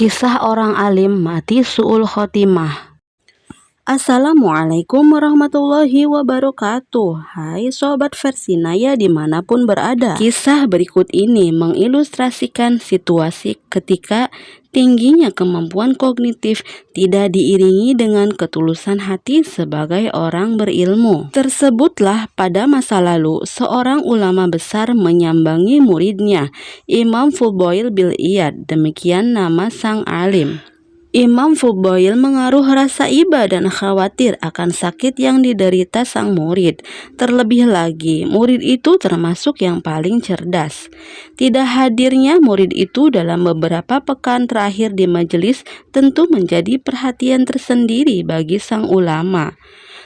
Kisah orang alim mati su'ul khotimah. Assalamualaikum warahmatullahi wabarakatuh. Hai sobat Versinaya dimanapun berada. Kisah berikut ini mengilustrasikan situasi ketika tingginya kemampuan kognitif tidak diiringi dengan ketulusan hati sebagai orang berilmu. Tersebutlah pada masa lalu seorang ulama besar menyambangi muridnya, Imam Fudail bin Iyad, demikian nama sang alim. Imam Fudail mengaruh rasa iba dan khawatir akan sakit yang diderita sang murid. Terlebih lagi, murid itu termasuk yang paling cerdas. Tidak hadirnya murid itu dalam beberapa pekan terakhir di majelis tentu menjadi perhatian tersendiri bagi sang ulama.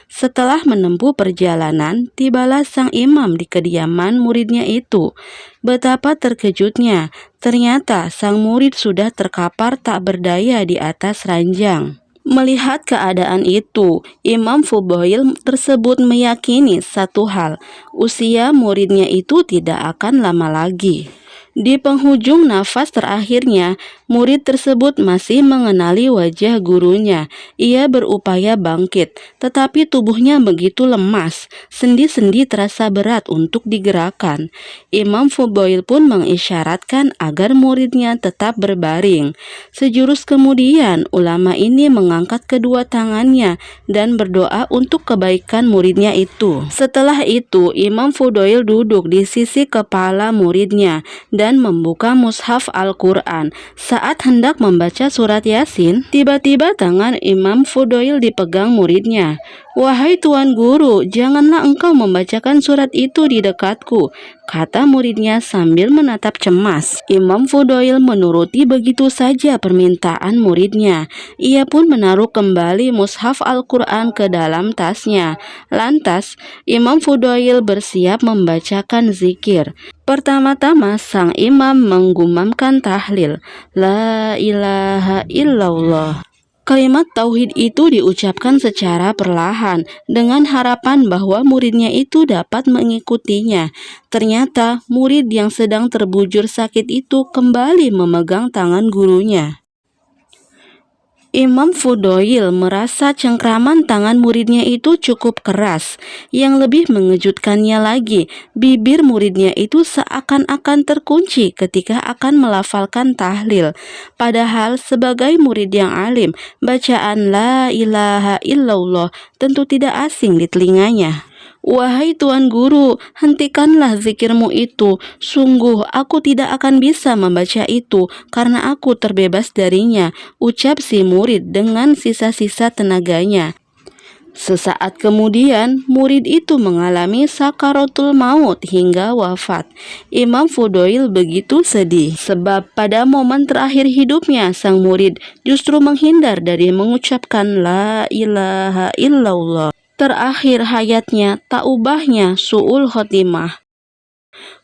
Setelah menempuh perjalanan, tibalah sang imam di kediaman muridnya itu. Betapa terkejutnya, ternyata sang murid sudah terkapar tak berdaya di atas ranjang. Melihat keadaan itu, Imam Fudail tersebut meyakini satu hal, usia muridnya itu tidak akan lama lagi. Di penghujung nafas terakhirnya, murid tersebut masih mengenali wajah gurunya. Ia berupaya bangkit, tetapi tubuhnya begitu lemas, sendi-sendi terasa berat untuk digerakkan. Imam Fudail pun mengisyaratkan agar muridnya tetap berbaring. Sejurus kemudian, ulama ini mengangkat kedua tangannya dan berdoa untuk kebaikan muridnya itu. Setelah itu, Imam Fudail duduk di sisi kepala muridnya dan membuka mushaf Al-Quran. Saat hendak membaca surat Yasin, tiba-tiba tangan Imam Fudail dipegang muridnya. "Wahai Tuan Guru, janganlah engkau membacakan surat itu di dekatku," kata muridnya sambil menatap cemas. Imam Fudail menuruti begitu saja permintaan muridnya. Ia pun menaruh kembali mushaf Al-Quran ke dalam tasnya. Lantas, Imam Fudail bersiap membacakan zikir. Pertama-tama sang imam menggumamkan tahlil, "La ilaha illallah." Kalimat tauhid itu diucapkan secara perlahan dengan harapan bahwa muridnya itu dapat mengikutinya. Ternyata murid yang sedang terbujur sakit itu kembali memegang tangan gurunya. Imam Fudail merasa cengkraman tangan muridnya itu cukup keras. Yang lebih mengejutkannya lagi, bibir muridnya itu seakan-akan terkunci ketika akan melafalkan tahlil. Padahal sebagai murid yang alim, bacaan la ilaha illallah tentu tidak asing di telinganya. "Wahai Tuan Guru, hentikanlah zikirmu itu. Sungguh aku tidak akan bisa membaca itu karena aku terbebas darinya," ucap si murid dengan sisa-sisa tenaganya. Sesaat kemudian, murid itu mengalami sakaratul maut hingga wafat. Imam Fudail begitu sedih, sebab pada momen terakhir hidupnya, sang murid justru menghindar dari mengucapkan la ilaha illallah. Terakhir hayatnya tak ubahnya su'ul khotimah.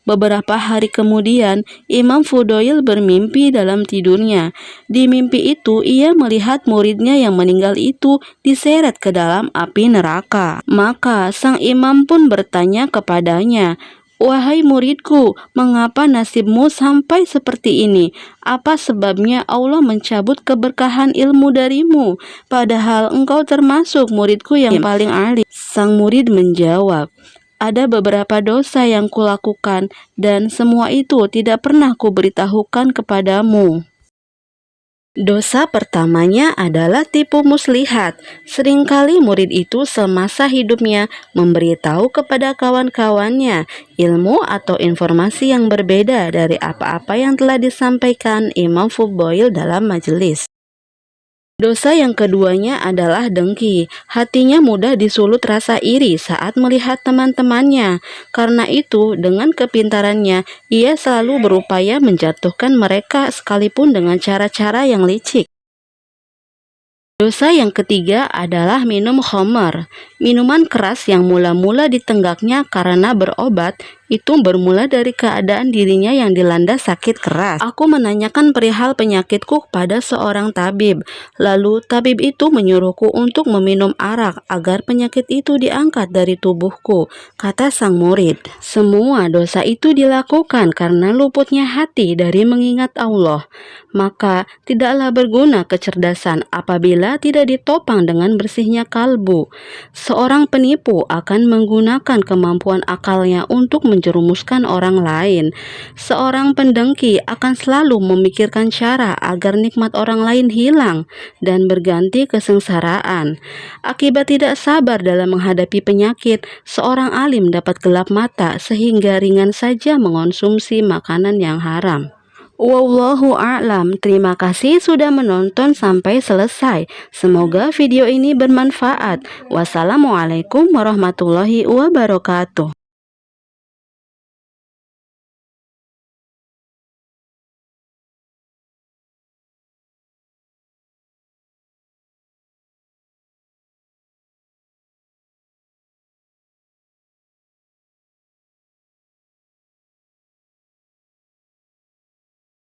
Beberapa hari kemudian, Imam Fudail bermimpi dalam tidurnya. Di mimpi itu, ia melihat muridnya yang meninggal itu diseret ke dalam api neraka. Maka sang imam pun bertanya kepadanya, "Wahai muridku, mengapa nasibmu sampai seperti ini? Apa sebabnya Allah mencabut keberkahan ilmu darimu? Padahal engkau termasuk muridku yang paling alim." Sang murid menjawab, "Ada beberapa dosa yang kulakukan dan semua itu tidak pernah kuberitahukan kepadamu." Dosa pertamanya adalah tipu muslihat. Seringkali murid itu semasa hidupnya memberitahu kepada kawan-kawannya ilmu atau informasi yang berbeda dari apa-apa yang telah disampaikan Imam Fudail dalam majelis. Dosa yang keduanya adalah dengki. Hatinya mudah disulut rasa iri saat melihat teman-temannya. Karena itu, dengan kepintarannya, ia selalu berupaya menjatuhkan mereka sekalipun dengan cara-cara yang licik. Dosa yang ketiga adalah minum khamar. Minuman keras yang mula-mula ditenggaknya karena berobat, itu bermula dari keadaan dirinya yang dilanda sakit keras. Aku menanyakan perihal penyakitku kepada seorang tabib. Lalu tabib itu menyuruhku untuk meminum arak agar penyakit itu diangkat dari tubuhku, kata sang murid. Semua dosa itu dilakukan karena luputnya hati dari mengingat Allah. Maka tidaklah berguna kecerdasan apabila tidak ditopang dengan bersihnya kalbu. Seorang penipu akan menggunakan kemampuan akalnya untuk menjerumuskan orang lain. Seorang pendengki akan selalu memikirkan cara agar nikmat orang lain hilang dan berganti kesengsaraan. Akibat tidak sabar dalam menghadapi penyakit, seorang alim dapat gelap mata sehingga ringan saja mengonsumsi makanan yang haram. Wallahu a'lam. Terima kasih sudah menonton sampai selesai. Semoga video ini bermanfaat. Wassalamualaikum warahmatullahi wabarakatuh.